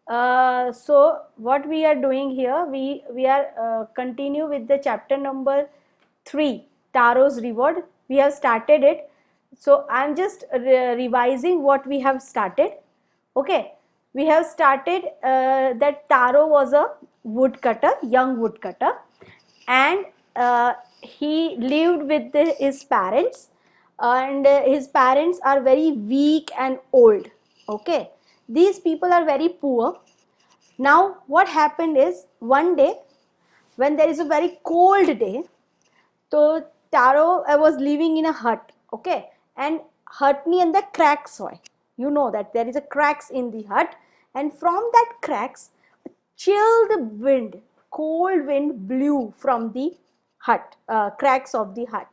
So what we are doing here, we are continue with the chapter number 3, Taro's reward. We have started it, so I'm just revising what we have started. Okay, we have started that Taro was a woodcutter, young woodcutter, and he lived with his parents, and his parents are very weak and old. Okay, these people are very poor. Now what happened is, one day when there is a very cold day, so Taro was living in a hut. Okay, and hut ni andar cracks hoy. You know that there is a cracks in the hut, and from that cracks, chilled wind, cold wind blew from the hut, cracks of the hut.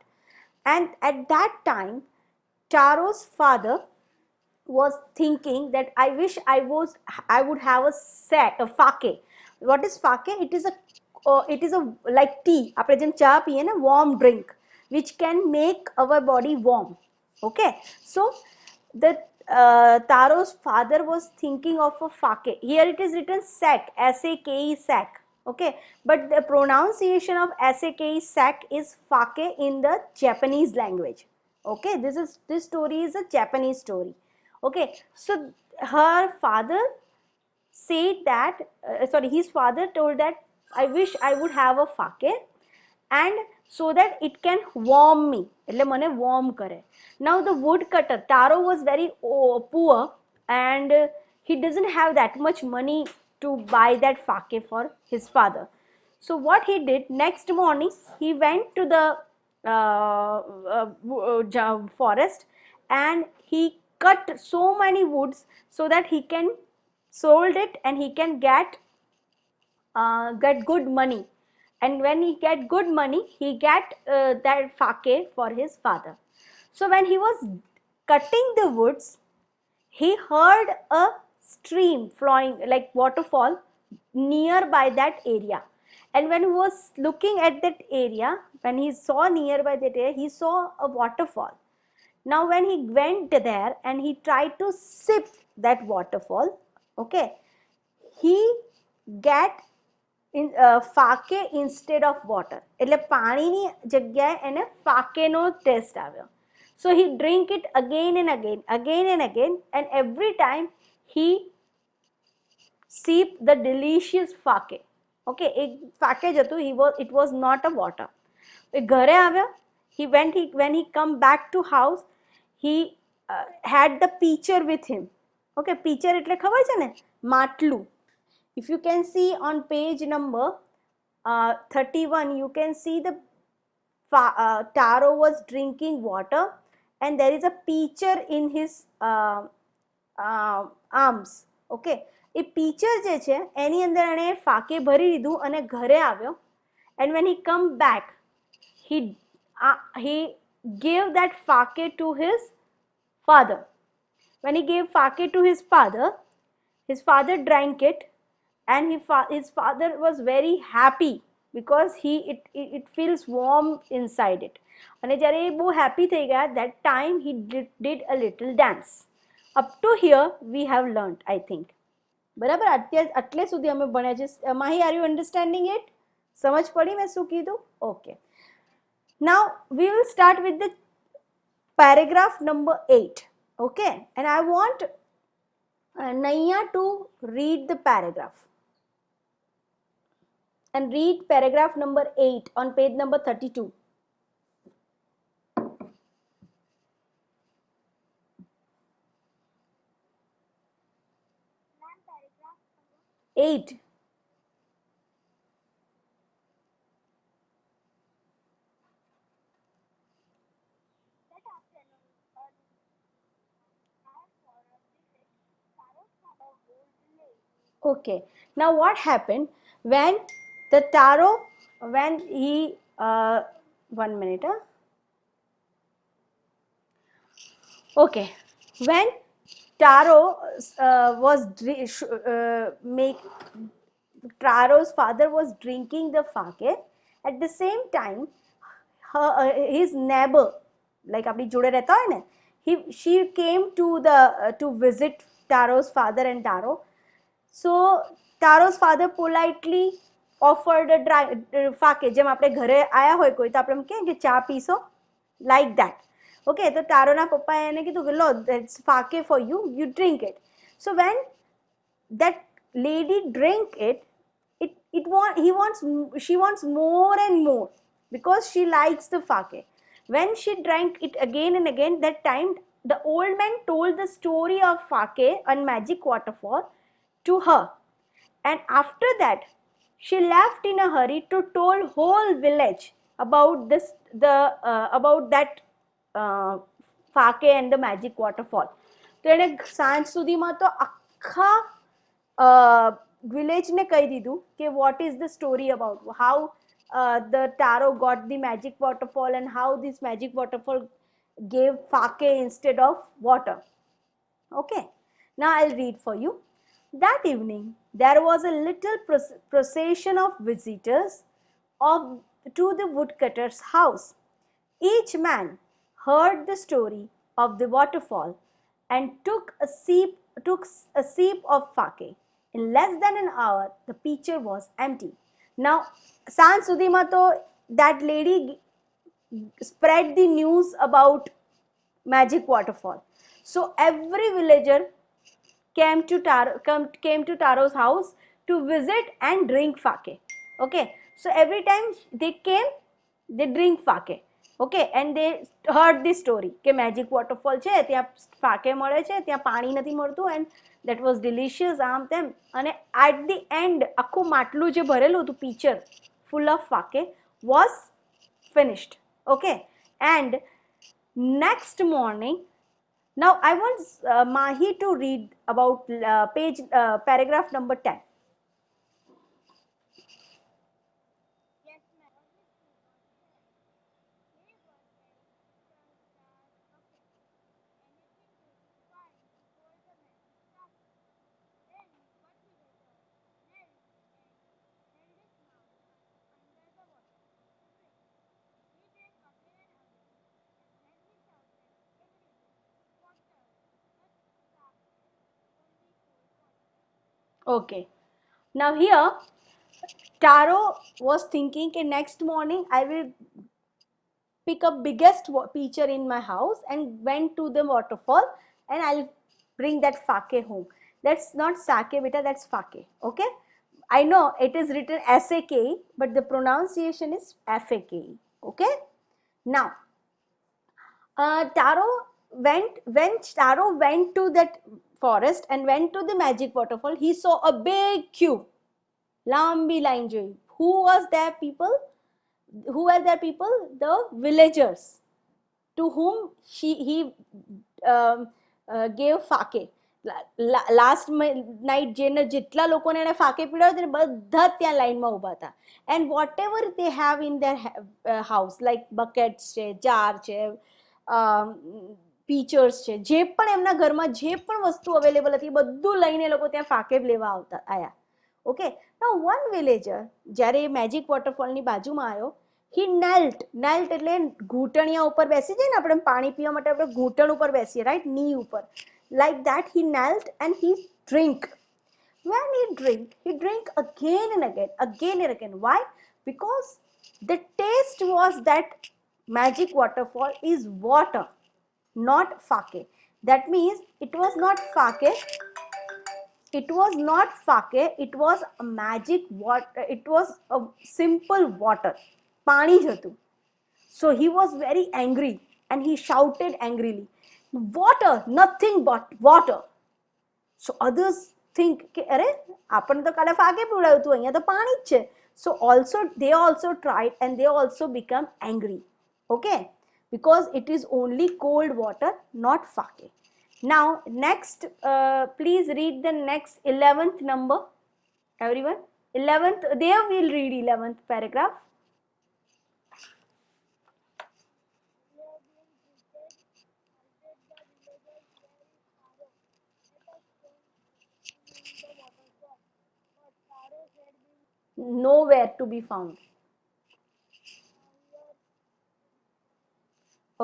And at that time, Taro's father was thinking that I would have a fake. What is fake? It is a like tea. આપણે જેમ ચા પીએ ને, warm drink which can make our body warm. Okay, so the Taro's father was thinking of a fake. Here it is written sack, sake, sack. Okay, but the pronunciation of sake, sack is fake in the Japanese language. Okay, this story is a Japanese story. Okay, so her father said that, his father told that I wish I would have a fake, and so that it can warm me, એટલે મને warm કરે. Now the woodcutter Taro was very poor, and he doesn't have that much money to buy that fake for his father. So what he did, next morning he went to the forest, and he cut so many woods so that he can sold it, and he can get good money. And when he get good money, he get that fake for his father. So when he was cutting the woods, he heard a stream flowing like waterfall nearby that area. And when he was looking at that area, when he saw nearby that area, he saw a waterfall. Now when he went there and he tried to sip that waterfall, okay, he get in fake instead of water. એટલે પાણીની જગ્યાએ એને ફાકેનો test આવ્યો. So he drink it again and again, and every time he sip the delicious fake. Okay, એક fake જ હતું, it was not a water. ઘરે આવ્યો, when he come back to house, he had the pitcher with him. Okay, pitcher એટલે ખબર છે ને, માટલું. If you can see on page number 31, you can see the Taro was drinking water, and there is a pitcher in his arms. Okay, A pitcher જે છે એની અંદર એણે ફાકે ભરી લીધું અને ઘરે આવ્યો. And when he come back, he gave that fake to his father. When he gave fake to his father drank it, and his father was very happy because it feels warm inside it. અને જ્યારે એ બહુ happy થઈ ગયા, that time he did a little dance. Up to here we have learned, I think. બરાબર, આટલે સુધી અમે ભણ્યા છે. Mahi, are you understanding it? સમજ પડી મેં શું કીધું? Okay. Now we will start with the paragraph number 8. Okay, and I want Naiya to read the paragraph. And read paragraph number 8 on page number 32. Paragraph 8. Okay, now what happened when the Taro, when he 1 minute. Okay, when Taro Taro's father was drinking the fake, at the same time his neighbor, like આપણી જોડે રહેતા હોય ને, she came to visit Taro's father and Taro. So Taro's father politely offered a dry ફાકે, જેમ આપણે ઘરે આયા હોય કોઈ તો આપણે કહે કે ચા પીશો, like that. Okay, તો તારોના પપ્પાએ એને કીધું કે લો, that's ફાકે for you, you drink it. So when that lady drink it, she wants more and more because she likes the fake. When she drank it again and again, that time the old man told the story of fake and magic waterfall to her, and after that she left in a hurry to tell whole village about about that fake and the magic waterfall. તો એને સાંજ સુધીમાં તો આખા વિલેજને કહી દીધું કે what is the story about, how the Taro got the magic waterfall and how this magic waterfall gave fake instead of water. Okay, now I'll read for you. That evening there was a little procession of visitors to the woodcutter's house. Each man heard the story of the waterfall and took a sip of fake. In less than an hour, the pitcher was empty. Now, સાંજ સુધીમાં તો that lady spread the news about magic waterfall. So every villager came to Taro's house to visit and drink fake. Okay, so every time they came, they drink fake. Okay, and they heard this story કે magic waterfall છે, ત્યાં ફાકે મળે છે, ત્યાં પાણી નથી મળતું, and that was delicious, આમ તેમ. અને at the end આખું માટલું જે ભરેલું હતું, picture full of fake was finished. Okay, and next morning, now I want Mahi to read about paragraph number 10. Okay, now here Taro was thinking that next morning I will pick up biggest pitcher in my house and went to the waterfall and I'll bring that fake home. That's not sake beta, that's fake. Okay, I know it is written S-A-K, but the pronunciation is F-A-K. Okay, now when Taro went to that forest and went to the magic waterfall, he saw a big queue, lambi line joyi. Who were there people? The villagers to whom he gave fake. Last night જેને જેટલા લોકોને એને ફાકે પીડાવ્યો તેને બધા ત્યાં લાઈનમાં ઊભા હતા. And what ever they have in their house, like buckets છે, જાર છે, પીચર્સ છે, જે પણ એમના ઘરમાં જે પણ વસ્તુ અવેલેબલ હતી બધું લઈને લોકો ત્યાં ફાકે લેવા આવ્યા. ઓકે, નાઉ વન વિલેજર જ્યારે મેજિક વોટરફોલની બાજુમાં આવ્યો, he knelt એટલે ઘૂંટણિયા ઉપર બેસી જાય ને, આપણે પાણી પીવા માટે આપણે ઘૂંટણ ઉપર બેસીએ, રાઈટ, ની ઉપર. Like that he knelt and he drank. When he drank again and again. Why? Because the taste was that magic waterfall is water, not fake. That means it was not fake, it was a magic water, it was a simple water, pani જ હતું. So he was very angry and he shouted angrily, water, nothing but water. So others think કે અરે આપણને તો કાલે ફાકે પીવડાવ્યું હતું, અહીંયા તો પાણી જ છે. So they also tried and they also become angry. Okay, because it is only cold water, not fake. Now next, please read the next 11th number, everyone. 11th, there we'll read 11th paragraph. Nowhere to be found.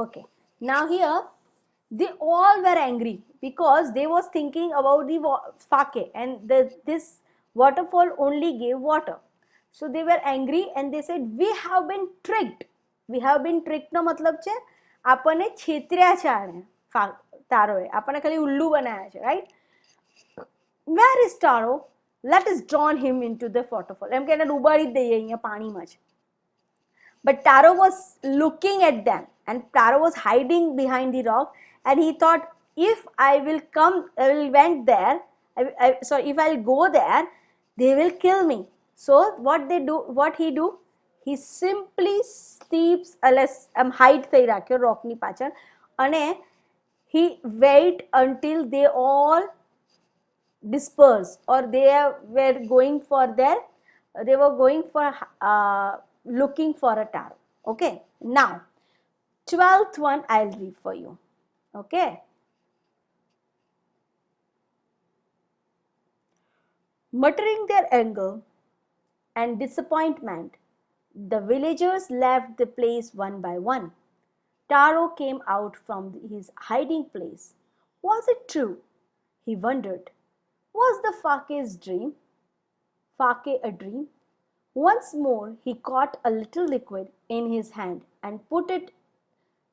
Okay, now here they all were angry because they was thinking about the Fake, and this waterfall only gave water. So they were angry and they said, we have been tricked. We have been tricked નો મતલબ છે આપણને છેતર્યા છે આને તારોએ આપણને ખાલી ઉલ્લુ બનાયા છે, right? Where is Taro? Let us drown him into the waterfall. એમ કે એને ડૂબાડી જ દઈએ અહીંયા પાણીમાં જ. But Taro was looking at them, and Taro was hiding behind the rock, and he thought, if I will went there, if I'll go there, they will kill me. So what he do? He simply sleeps, hide થઈ રાખ્યો રોકની પાછળ, અને he wait until they all disperse, or they were going for looking for a Taro. Okay, now 12th one I'll read for you. Okay, muttering their anger and disappointment, the villagers left the place one by one. Taro came out from his hiding place. Was it true? He wondered. Was the Fake's dream? Fake a dream? Once more he caught a little liquid in his hand and put it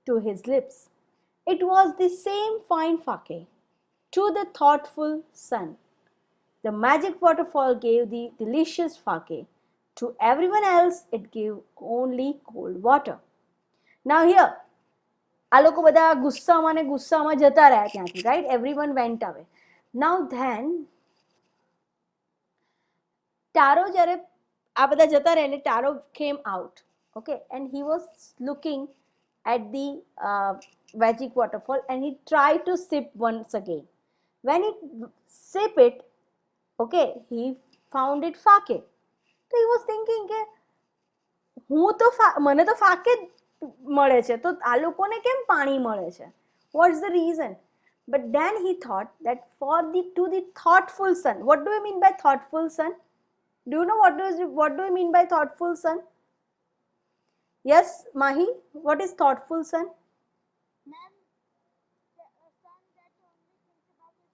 to his lips. It was the same fine Fake. To the thoughtful sun, the magic waterfall gave the delicious Fake. To everyone else, it gave only cold water. Now here, આ લોકો બધા ગુસ્સામાં ને ગુસ્સામાં જતા રહ્યા ત્યાંથી, right? Everyone went away. Now then, Taro જ્યારે આ બધા જતા રહ્યા, Taro came out, okay, and he was looking at the magic waterfall, and he tried to sip once again. When he sipped it, okay, he found it Fake. So he was thinking કે હું તો મને તો ફાકે મળે છે, તો આ લોકોને કેમ પાણી મળે છે? What's the reason? But then he thought that to the thoughtful sun. What do I mean by thoughtful sun? Do you know what do I mean by thoughtful sun? Yes, Mahi, what is thoughtful sun? Ma'am, a son that only thinks about his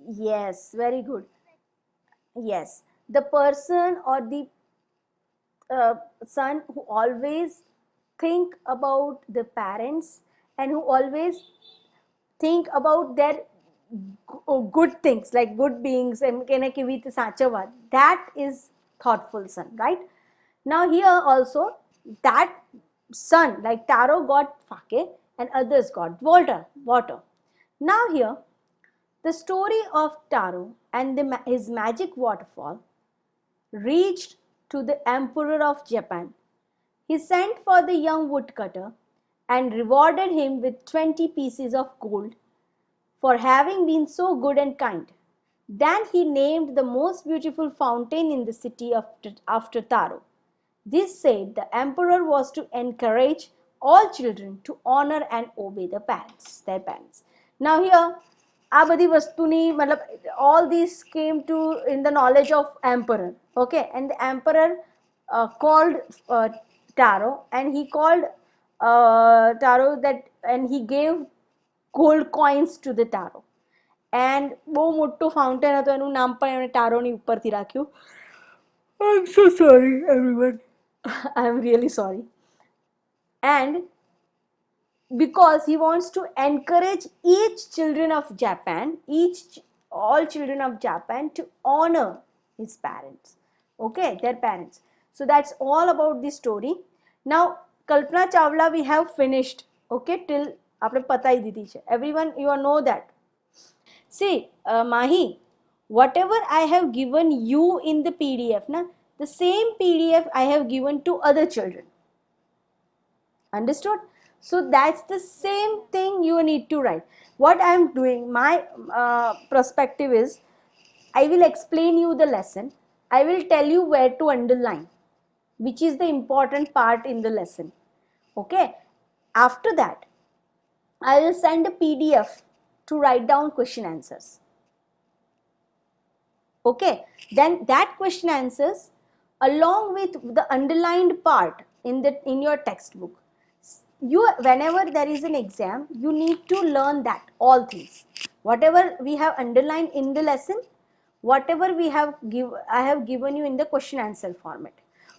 parents. Yes, very good. Yes, the person or the son who always think about the parents and who always think about their good things, like good beings, and that is thoughtful son, right? Now here also, that son, like Taro got Fake and others got water. Now here, the story of Taro and his magic waterfall reached to the Emperor of Japan. He sent for the young woodcutter and rewarded him with 20 pieces of gold for having been so good and kind. Then he named the most beautiful fountain in the city after Taro. This said the emperor was to encourage all children to honor and obey their parents. Now here, આ બધી વસ્તુની મતલબ all these came to in the knowledge of emperor, okay, and the emperor called Taro, and he called Taro that, and he gave gold coins to the Taro, and બહુ મોટું fountain હતું, એનું નામ પણ એમણે ટારોની ઉપરથી રાખ્યું. I'm so sorry everyone. I'm really sorry. And because he wants to encourage all children of Japan to honor his parents, okay, their parents. So that's all about the story. Now Kalpana Chawla we have finished, okay, till આપણે પતાઈ દીધી છે. Everyone, you all know that. See, Mahi, whatever I have given you in the PDF, the same PDF I have given to other children. Understood? So that's the same thing you need to write. What I am doing, my perspective is, I will explain you the lesson. I will tell you where to underline, which is the important part in the lesson. Okay. After that, I will send a PDF to write down question answers. Okay. Then that question answers along with the underlined part in your textbook. you, whenever there is an exam, you need to learn that all things, whatever we have underlined in the lesson, whatever we have I have given you in the question answer format.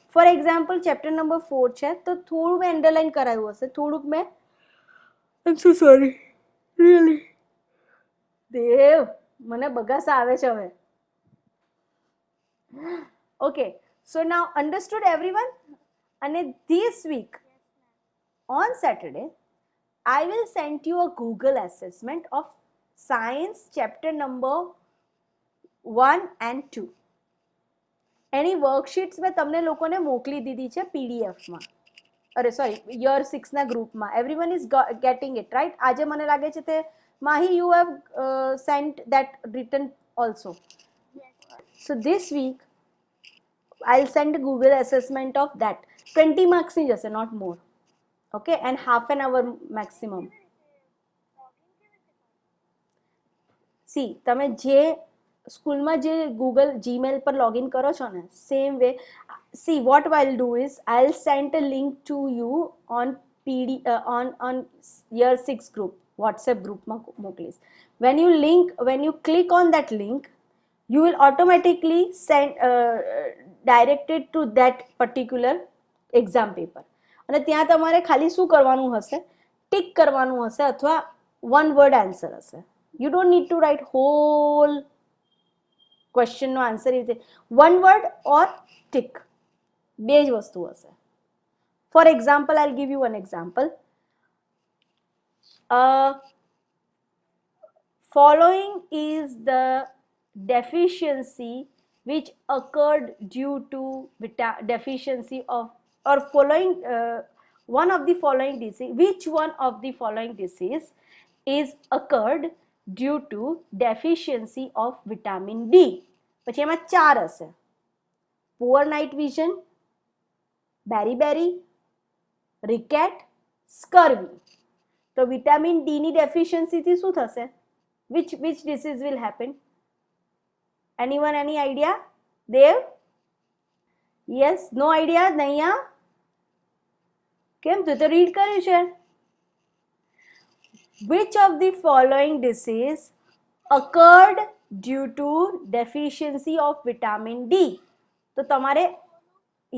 For example, chapter number 4 છે તો થોડું મેં underline કરાયું હશે, થોડુંક મેં, I'm so sorry, really. દેવ, મને બગાસા આવે છે હવે. Okay, so now understood everyone? And this week on Saturday, I will send you a Google assessment of science chapter number 1 and 2. એની વર્કશીટ્સ મેં તમને લોકોને મોકલી દીધી છે પીડીએફમાં, અરે સોરી યર 6ના ગ્રુપમાં. Everyone is getting it right? આજે મને લાગે છે તે Mahi you have sent that written also. So this week I'll send a Google assessment of that. 20 marks ની જશે, not more. Okay, and half an hour maximum. See, તમે જે સ્કૂલમાં જે ગૂગલ જીમેલ પર લોગિન કરો છો ને, same way. See, what I'll do is I'll send a link to you on on year 6 group, WhatsApp group માં મોકલીશ. When you click on that link, you will automatically send directed to that particular exam paper. અને ત્યાં તમારે ખાલી શું કરવાનું હશે? Tick કરવાનું હશે અથવા one word answer હશે. You don't need to write whole question નો answer. One word or tick, બે જ વસ્તુ હશે. For example, I'll give you one example. Following is the deficiency which occurred due to deficiency of, or following one of the following disease, which one of the following disease is occurred due to deficiency of vitamin D. પછી એમાં ચાર હશે: poor night vision, beriberi, ricket, scurvy. તો vitamin D ની deficiency થી શું થશે? which disease will happen? Anyone, any idea? Dev? Yes, no idea? Naya? કેમ? તું તો રીડ કર્યું છે. Which of the following disease occurred due to deficiency of vitamin D? તો તમારે,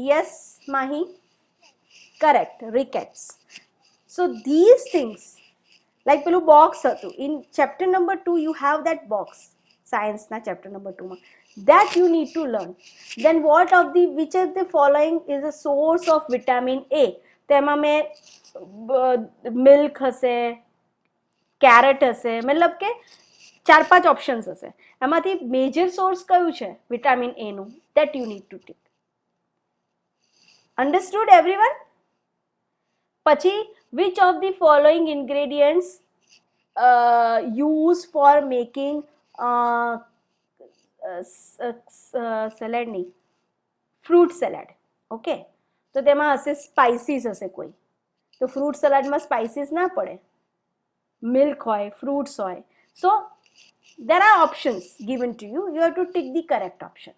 yes Mahi, correct, rickets. So these things, like પેલું box હતું in chapter number 2, you have that box, science na chapter number 2 માં, that you need to learn. Then which of the following is a source of vitamin A? તેમાં મેં milk હશે, caret હશે, મતલબ કે 4-5 options હશે. એમાંથી મેજર સોર્સ કયું છે વિટામિન એ નું? that you need to take. Understood everyone? પછી which of the following ingredients used for making salad નહીં, fruit salad. ઓકે, તો તેમાં હશે સ્પાઇસીસ હશે કોઈ, તો ફ્રૂટ સલાડમાં સ્પાઇસીસ ના પડે, મિલ્ક હોય, ફ્રૂટ્સ હોય. સો there are options given to you, you have to tick the correct option.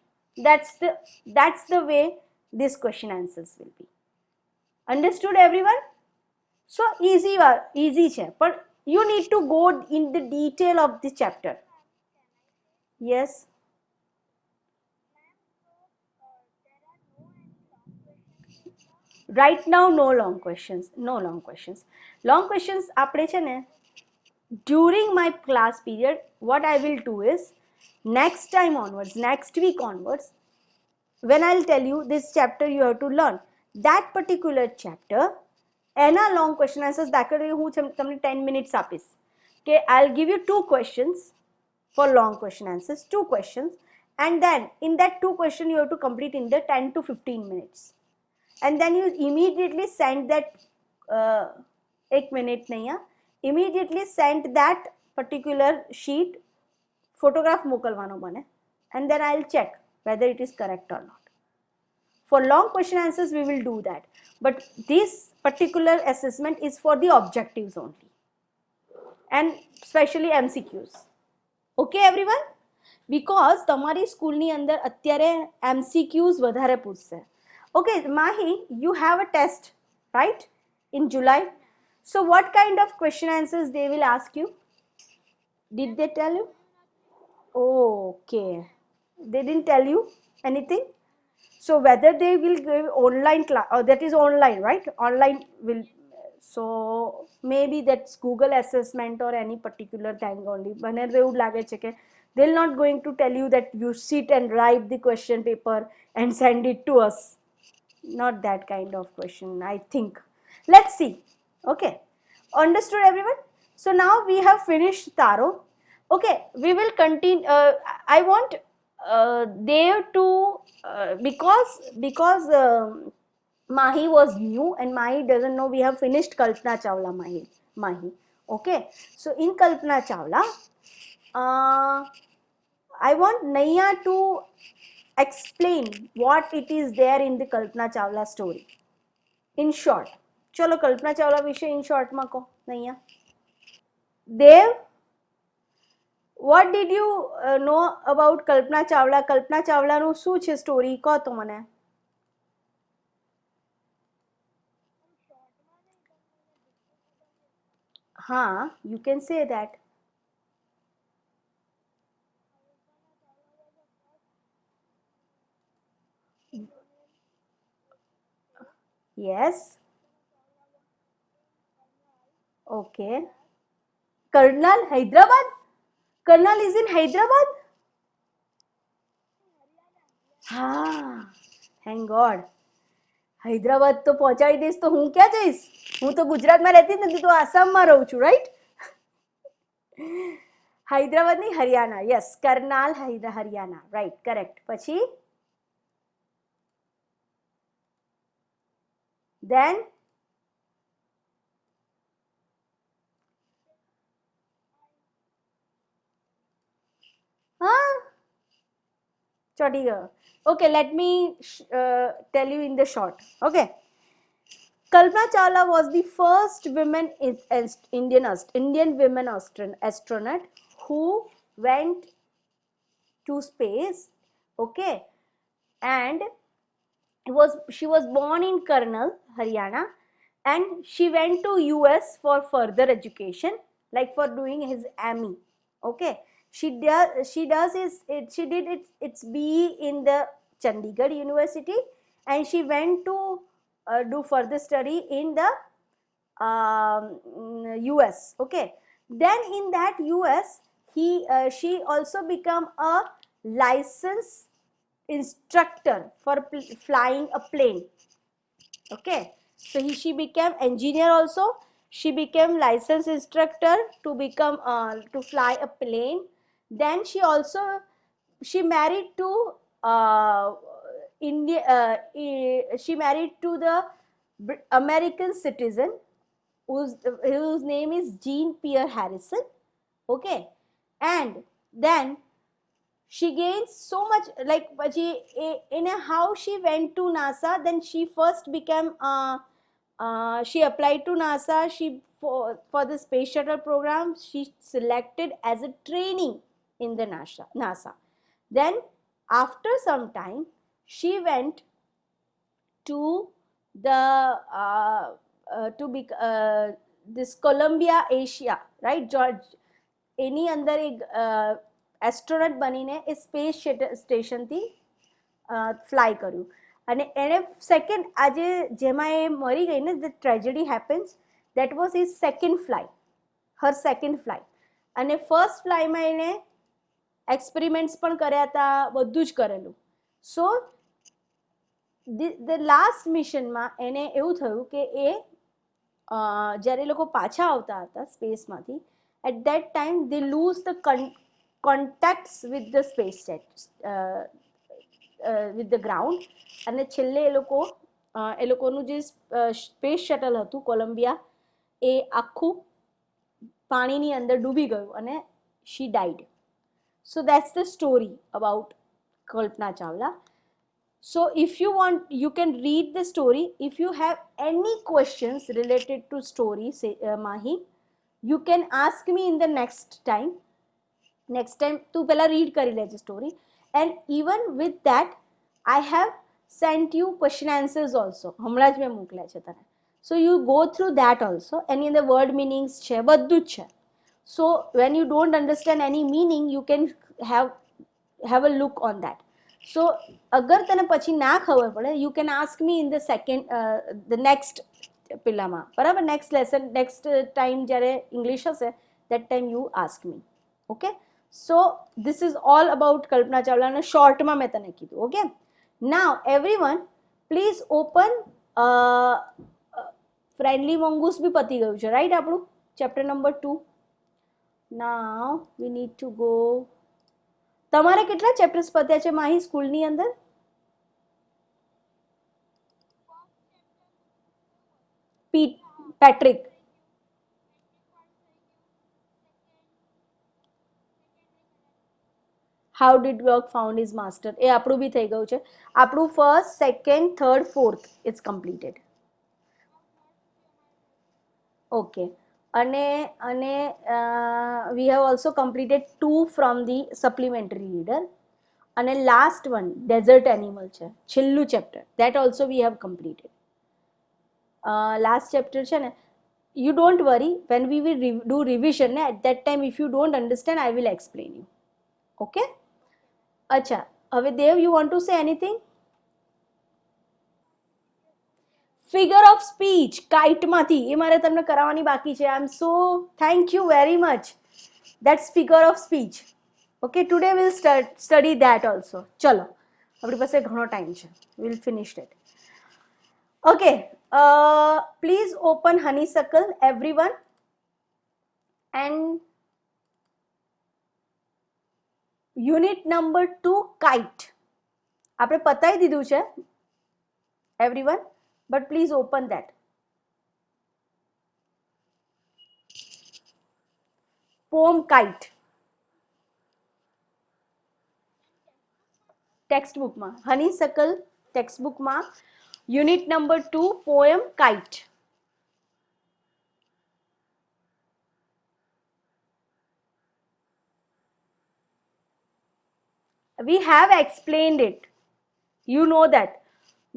That's the way this question answers will be. Understood everyone? So easy છે, but you need to go in the detail of the chapter. Yes. Right now no long questions. Long questions આપણે છે ને, during my class period, what I will do is next time onwards, next week onwards, when I'll tell you this chapter you have to learn, that particular chapter એના long question answers દાખલા હું તમને 10 minutes આપીશ કે I'll give you 2 questions for long question answers, 2 questions, and then in that 2 question you have to complete in the 10 to 15 minutes, and then you immediately send that 1 minute નહીં, immediately send that particular sheet, photograph મોકલવાનો મને, and then I'll check whether it is correct or not. For long question answers we will do that, but this particular assessment is for the objectives only and especially MCQs. Okay everyone? Because તમારી સ્કૂલની અંદર અત્યારે MCQs વધારે પૂછશે. Okay Mahi, you have a test right in July, So what kind of question answers they will ask you? Did they tell you? Oh, okay. They didn't tell you anything? So whether they will give online class, or that is online, right? Online will, so maybe that's Google assessment or any particular thing only. Whenever they would lage છે કે they'll not going to tell you that you sit and write the question paper and send it to us. Not that kind of question, I think. Let's see. Okay, understood everyone? So now we have finished Taro. Okay, we will continue. I want Dev to because Mahi was new and Mahi doesn't know we have finished Kalpana Chawla Mahi. Okay, so in Kalpana Chawla, I want Naiya to explain what it is there in the Kalpana Chawla story. In short. चलो कल्पना चावला विषय in short में को नैया. Dev, what did you know about Kalpana Chawla? Kalpana Chawla નું શું છે story કહો તો મને. હા, you can say that. Yes. Okay. Karnal, Hyderabad? Karnal is in Hyderabad? હા, thank God. હૈદરાબાદ તો પહોંચાડી દઈશ તો હું ક્યાં જઈશ? હું તો ગુજરાતમાં રહેતી જ નથી, તો આસામમાં રહું છું, રાઈટ? હૈદરાબાદ નહીં, Haryana. Yes, Karnal Haryana, right, correct. પછી then huh? ચોટી ગયો. Okay, let me tell you in the short. Okay, Kalpana Chawla was the first Indian women astronaut who went to space. Okay, and she was born in Karnal, Haryana, and she went to US for further education, like for doing his ME. Okay, she did its BE in the Chandigarh University, and she went to do further study in the US. Okay, then in that US she also become a licensed instructor for flying a plane. Okay, so she became engineer also. She became licensed instructor to become to fly a plane. Then she married to she married to the American citizen whose name is Jean Pierre Harrison. Okay, and then she gains so much, like in how she went to NASA. Then she first became she applied to NASA. She for the space shuttle program she selected as a trainee in the NASA. Then after some time she went to the this Columbia Asia, right? George એની અંદર એક astronaut બનીને એ space સ્ટેશનથી fly કર્યું. અને એણે second આજે જેમાં એ મરી ગઈ ને, the tragedy happens, that was his second fly, Har second fly. અને ફર્સ્ટ ફ્લાયમાં એણે એક્સપેરિમેન્ટ્સ પણ કર્યા હતા, બધું જ કરેલું. સો ધ લાસ્ટ મિશનમાં એને એવું થયું કે એ જ્યારે લોકો પાછા આવતા હતા સ્પેસમાંથી, at that time they lose the contacts with the space jet, with the ground. અને છેલ્લે એ લોકોનું જે સ્પેસ શટલ હતું કોલંબિયા એ આખું પાણીની અંદર ડૂબી ગયું અને she died. So that's the story about Kalpana Chawla. So if you want, you can read the story. If you have any questions related to story, say Mahi, you can ask me in the next time. Tu pehla read kari leje story, and even with that I have sent you question answers also. હમણાં જ મેં મોકલ્યા છે તને. So you go through that also. એની અંદર word meanings છે, બધું જ છે. So when you don't understand any meaning you can have a look on that. So અગર તને પછી ના ખબર પડે you can ask me in the second the next પેલામાં, બરાબર, નેક્સ્ટ લેસન, નેક્સ્ટ ટાઈમ જ્યારે ઇંગ્લિશ હશે that time you ask me. Okay, so this is all about Kalpana ચાવલાના શોર્ટમાં મેં તને કીધું. Okay, now everyone please open friendly mongoose બી પતી ગયું છે, રાઈટ, આપણું chapter number 2. now we need to go. તમારે કેટલા ચેપ્ટર્સ પત્યા છે માહી સ્કૂલની અંદર? Patrick, how did work found is master, એ આપણું બી થઈ ગયું છે. આપણું first, second, third, fourth it's completed. Okay, અને we have also completed 2 from the supplementary reader. અને લાસ્ટ વન ડેઝર્ટ એનિમલ છે, છેલ્લું chapter, that also we have completed. Last chapter છે ને, you don't worry, when we will do revision at that time if you don't understand I will explain you. Okay, અચ્છા, હવે Dev, you want to say anything? Figure of speech kite માંથી, એ મારે તમને કરાવવાની બાકી છે. I am so thank you very much. That's figure of speech. Okay, today will study that also. ચલો, આપણી પાસે ઘણો ટાઈમ છે, will finish it. Okay, please open honeysuckle everyone, and unit number 2 kite આપણે પતાઈ દીધું છે everyone, but please open that. poem kite textbook માં, honeysuckle textbook માં unit number 2 poem kite. We have explained it, you know that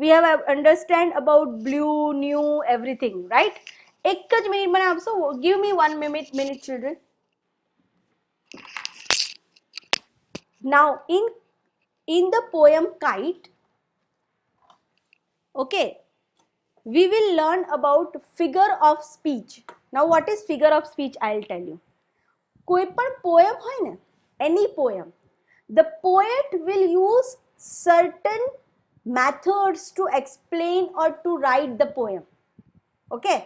we have understand about blue, new, everything, right? એક જ minute મને આપશો? give me 1 minute children. now in the poem kite, okay, we will learn about figure of speech. now what is figure of speech? I'll tell you. કોઈ પણ poem હોય ને, any poem, the poet will use certain methods to explain or to write the poem. Okay,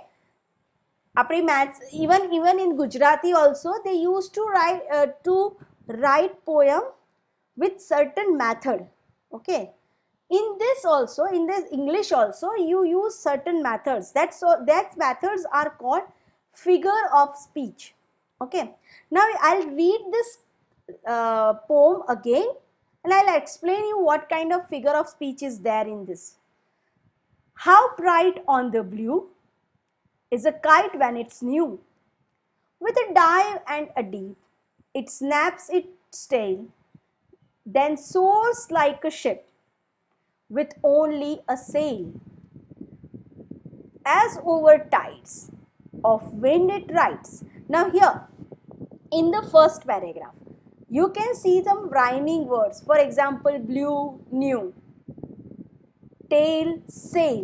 આપણી maths, even in Gujarati also they used to write poem with certain method. Okay, in this also, in this English also you use certain methods. That methods are called figure of speech. Okay, now I'll read this poem again and I'll explain you what kind of figure of speech is there in this. How bright on the blue is a kite when it's new. With a dive and a deep, it snaps its tail, then soars like a ship with only a sail. As over tides of wind it rides. Now here, in the first paragraph, you can see some rhyming words. For example, blue, new, tail, sail,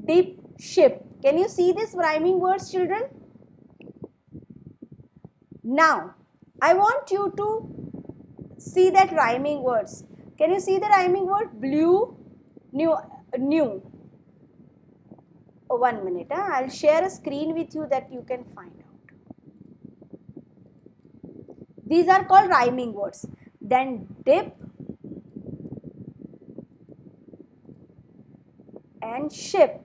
dip, ship. Can you see these rhyming words, children? Now, I want you to see that rhyming words. Can you see the rhyming word? Blue, new. Oh, 1 minute. I'll share a screen with you that you can find out. These are called rhyming words. Then dip and ship.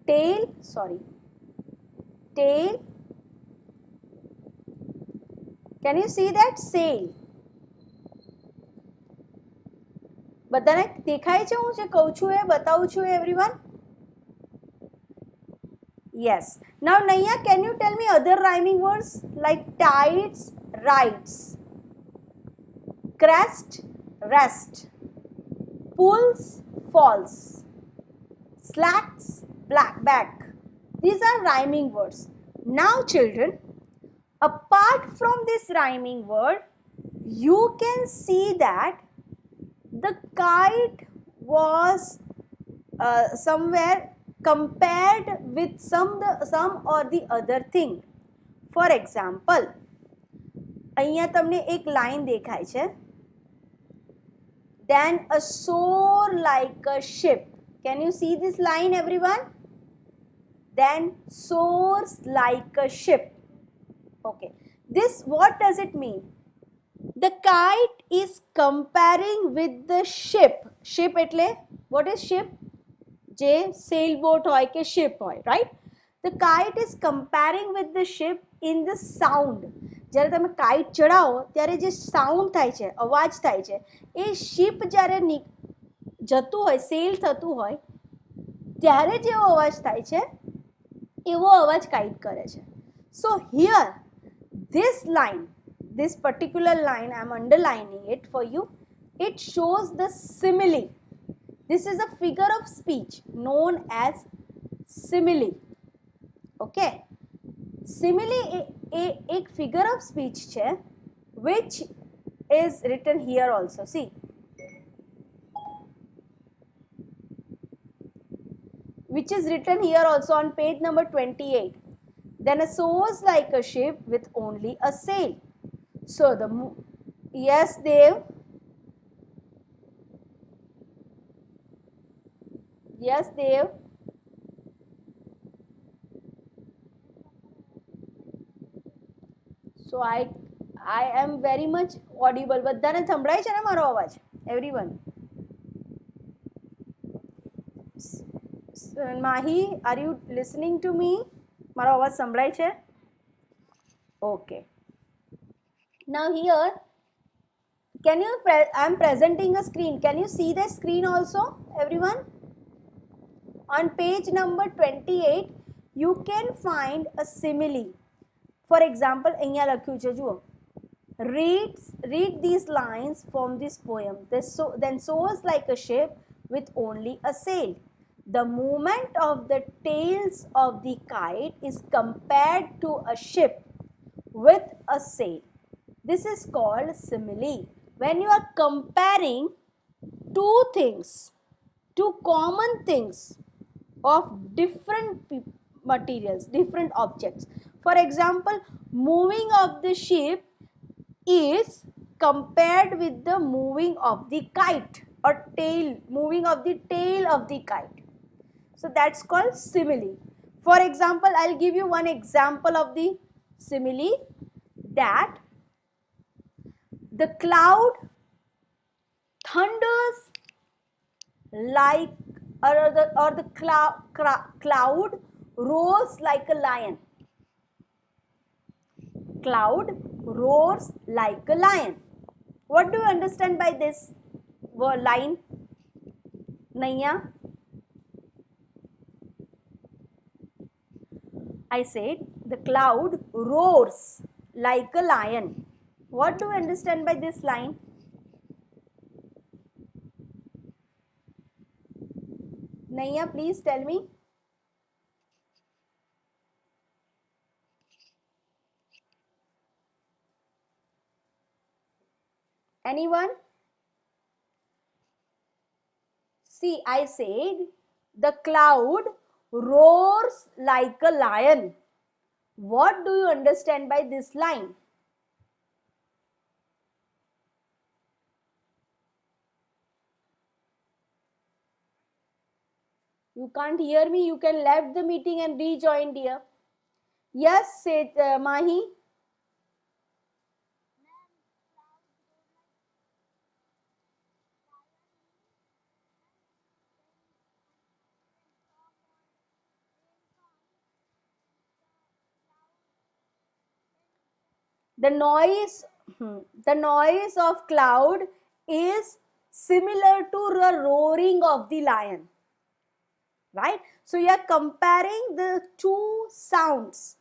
Tail. Can you see that? Sail. બધાને દેખાય છે હું જે કહું છું એ બતાવું છું everyone? Yes. Now Naiya, can you tell me other rhyming words like tides, rides, crest, rest, pulls, falls, slacks, back. These are rhyming words. Now children, apart from this rhyming word, you can see that the kite was somewhere compared with some or the other thing. For example, અહીંયા તમને એક line દેખાય છે. Then a soar like a ship. Can you see this line, everyone? Then soars like a ship. Okay. This, what does it mean? The kite is comparing with the ship. Ship એટલે, what is ship? જે sailboat હોય કે ship હોય, right? The kite is comparing with the ship in the sound. જ્યારે તમે kite ચડાવો ત્યારે જે sound થાય છે, અવાજ થાય છે, એ શિપ જ્યારે જતું હોય, સેલ થતું હોય ત્યારે જેવો અવાજ થાય છે એવો અવાજ કાઇટ કરે છે. સો here this line, this particular line, I am underlining it for you. It shows the simile. This is a figure of speech known as simile. Okay. Simile एक figure of speech છે which is written here also. See. Which is written here also on page number 28. Then a soars like a ship with only a sail. So the yes, Dev. Yes, Dev. So I am very much audible. બધાને સંભળાય છે ને મારો અવાજ? Everyone. Mahi, are you listening to me? મારો અવાજ સંભળાય છે? Okay. Now here, can you, I am presenting a screen. Can you see the screen also, everyone? On page number 28, you can find a simile. For example, અહીંયા લખ્યું છે, જુઓ. Read these lines from this poem. Then soars like a ship with only a sail. The movement of the tails of the kite is compared to a ship with a sail. This is called simile. When you are comparing two things, two common things of different materials, different objects. For example, moving of the ship is compared with the moving of the kite, or tail, moving of the tail of the kite. So that's called simile. For example, I'll give you one example of the simile, that the cloud thunders like, or the cloud roars like a lion. Cloud roars like a lion. What do you understand by this line? Naiya? I said the cloud roars like a lion. What do you understand by this line? Naiya, please tell me. Anyone? See, I said the cloud roars like a lion. What do you understand by this line? You can't hear me. You can leave the meeting and rejoin, dear. Yes, say Mahi. The noise of cloud is similar to the roaring of the lion, right? So you are comparing the two sounds,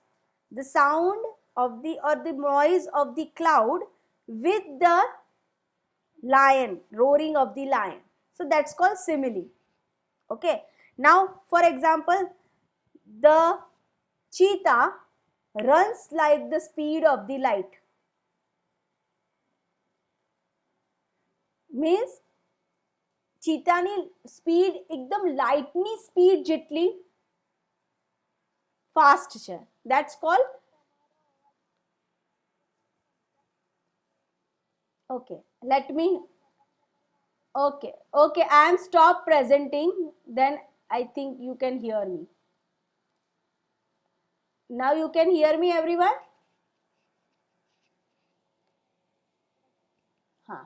the sound of the, or the noise of the cloud with the lion, roaring of the lion. So that's called simile. Okay. Now for example, the cheetah runs like the speed of the light. Means ચીતાની speed એકદમ લાઇટની speed જેટલી fast છે. That's called. Okay, let me. Okay, I am stop presenting, then I think you can hear me. Now you can hear me, everyone? Huh.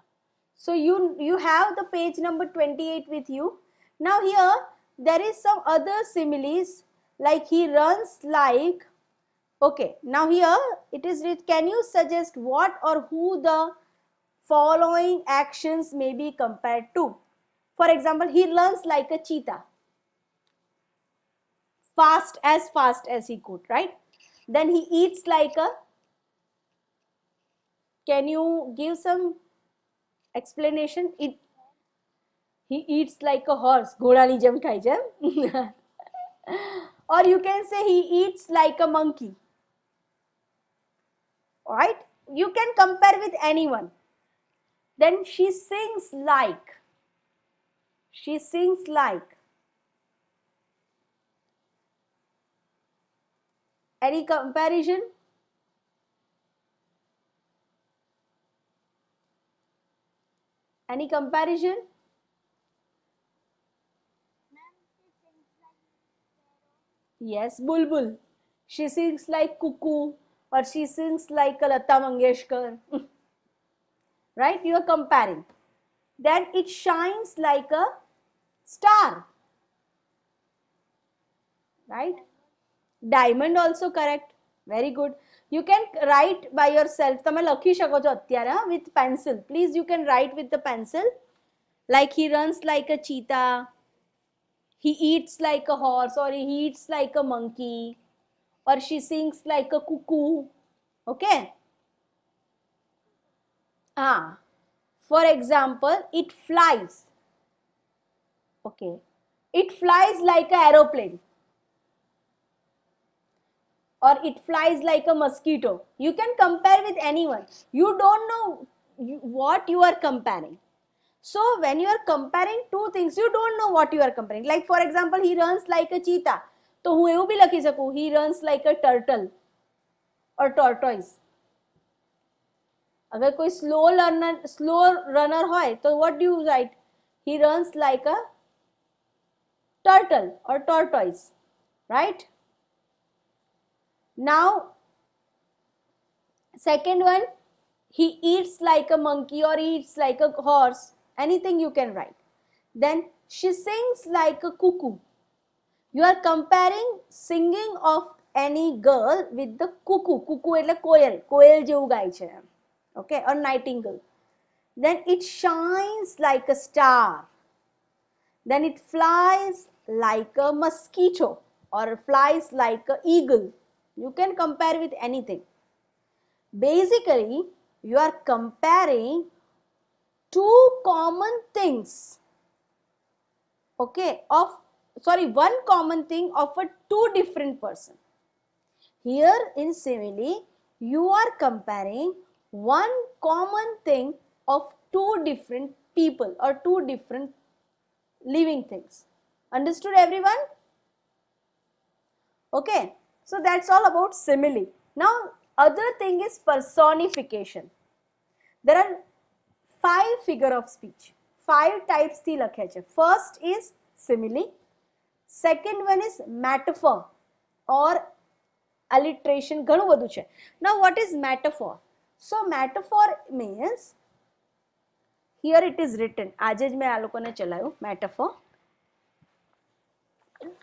So you have the page number 28 with you. Now here there is some other similes, like he runs like. Okay, now here it is written, can you suggest what or who the following actions may be compared to? For example, he runs like a cheetah, fast as he could, right? Then he eats like a. Can you give some explanation? He eats like a horse, ઘોડાની જેમ ખાય છે. Or you can say he eats like a monkey, right? You can compare with anyone. Then she sings like. Any comparison? Any comparison? Ma'am, she sings like sparrow. Yes, bulbul. She sings like cuckoo, or she sings like a Lata Mangeshkar. Right? You are comparing. Then it shines like a star. Right? Diamond also correct. Very good. You can write by yourself. તમે લખી શકો છો અત્યારે with pencil. Please, you can write with the pencil. Like he runs like a cheetah. He eats like a horse, or he eats like a monkey, or she sings like a cuckoo. Okay? For example, it flies. Okay. It flies like an aeroplane. Or it flies like a mosquito. You can compare with anyone. You don't know what you are comparing. So when you are comparing two things, you don't know what you are comparing. Like for example, he runs like a cheetah. તો હું એવું બી લખી શકું, he runs like a turtle or tortoise. અગર કોઈ slow runner હોય તો what do you write? He runs like a turtle or tortoise, right? Now second one, he eats like a monkey or eats like a horse. Anything you can write. Then she sings like a cuckoo. You are comparing singing of any girl with the cuckoo. Cuckoo એટલે કોયલ જેવું ગાય છે. Okay, or nightingale. Then it shines like a star. Then it flies like a mosquito or flies like an eagle. You can compare with anything. Basically, you are comparing two common things. Okay, one common thing of a two different person. Here in simile, you are comparing one common thing of two different people or two different living things. Understood, everyone? Okay, so that's all about simile. Now other thing is personification. There are 5 figure of speech. 5 types થી લખ્યા છે. First is simile. Second one is metaphor or alliteration. ઘણું બધું છે. Now what is metaphor? So metaphor means, here it is written. આજે જ મેં આ લોકોને ચલાવ્યું metaphor.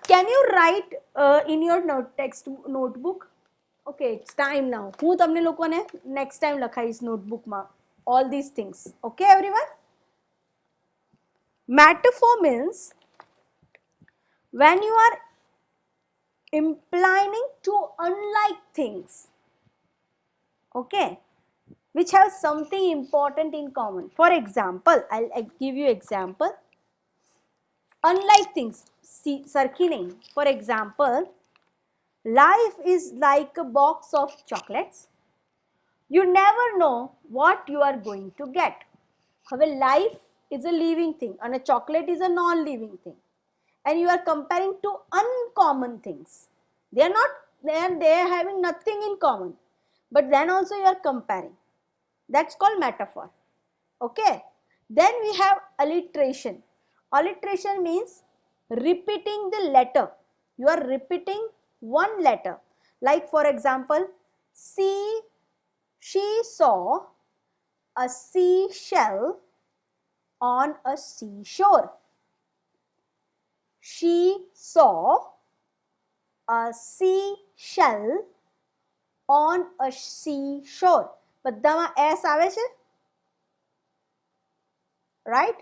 Can you write in your text notebook? Okay, it's time now. હું તમને લોકોને next time લખાઈશ notebook માં all these things. Okay, everyone? Metaphor means when you are implying two unlike things, okay, which have something important in common. For example, I'll give you example. unlike things, see, सरखी नहीं. For example, life is like a box of chocolates. You never know what you are going to get. હવે life is a living thing and a chocolate is a non-living thing, and you are comparing two uncommon things. They are not, they are having nothing in common, but then also you are comparing. That's called metaphor. Okay. Then we have alliteration. Alliteration means repeating the letter. You are repeating one letter. Like for example, she saw a seashell on a seashore. She saw a seashell on a seashore. બધામાં S આવે છે? Right?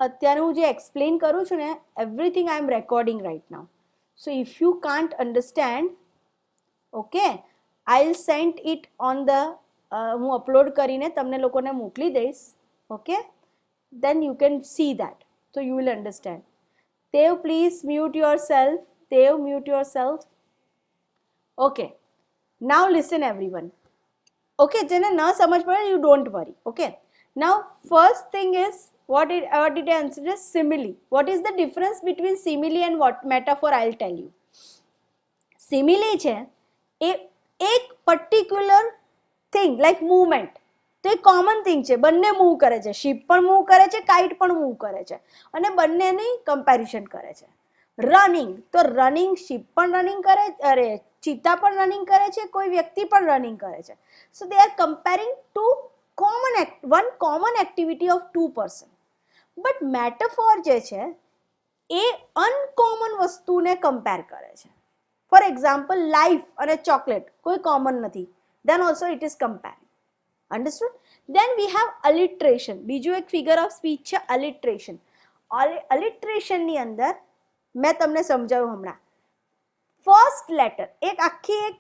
અત્યારે હું જે explain કરું છું ને, everything I am recording right now. So if you can't understand, okay, I'll send it on the હું upload કરીને તમને લોકોને મોકલી દઈશ. Okay, then you can see that, so you will understand. Dev, please mute yourself. Dev, mute yourself. Okay, now listen everyone. Okay, જેને ન સમજ પડે, you don't worry. Okay, now first thing is what did I answer is simile. What is the difference between simile and what metaphor? I'll tell you. Simile છે એ એક particular thing like movement, તો એ common thing છે. બંને move કરે છે, ship પણ move કરે છે, કાઇટ પણ મૂવ કરે છે, અને બંનેની કમ્પેરિઝન કરે છે. રનિંગ, તો રનિંગ શિપ પણ રનિંગ કરે, અરે ચીતા પણ રનિંગ કરે છે, કોઈ વ્યક્તિ પણ રનિંગ કરે છે. So they are comparing to one common activity of two person. But metaphor જે છે એ અનકોમન વસ્તુને કમ્પેર કરે છે. ફોર એક્ઝામ્પલ, લાઈફ અને ચોકલેટ કોઈ કોમન નથી, then also it is comparing. Understood? Then we have alliteration. બીજું એક figure of speech છે alliteration. Alliteration ની અંદર મેં તમને સમજાવ્યું હમણાં. ફર્સ્ટ લેટર, એક આખી એક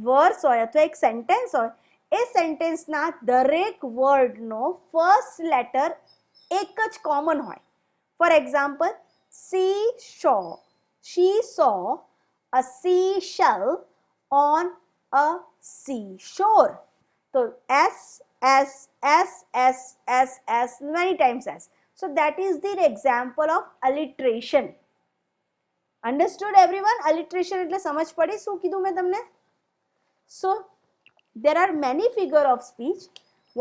વર્સ હોય અથવા એક સેન્ટેન્સ હોય, એ સેન્ટેન્સના દરેક વર્ડનો ફર્સ્ટ લેટર એક જ કોમન હોય. For example, she saw a seashell on a seashore. So S, many times S. So that is the example of alliteration. Understood everyone? Alliteration એટલે સમજ પડી શું કીધું મેં તમને? So there are many figure of speech.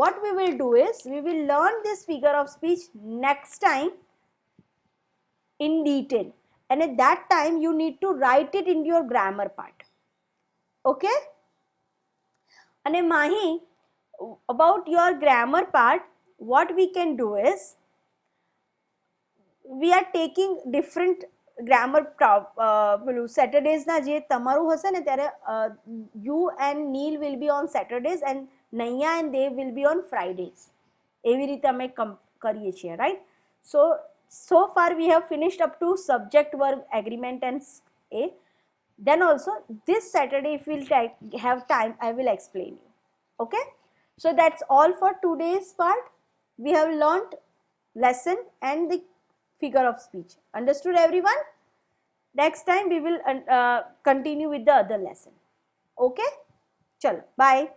What we will do is we will learn this figure of speech next time in detail, and at that time you need to write it in your grammar part. Okay? And Mahi, about your grammar part, what we can do is we are taking different grammar Saturdays ના જે તમારું હશે ને ત્યારે you and Neil will be on Saturdays and Naiya and Dev will be on Fridays. એવી રીતે અમે કરીએ છીએ, right? So far we have finished up to subject verb agreement and A. Then also this Saturday, if we'll have time, I will explain you. Okay? So that's all for today's part. We have learnt lesson and the figure of speech. Understood everyone? Next time we will continue with the other lesson. Okay? Chalo, bye.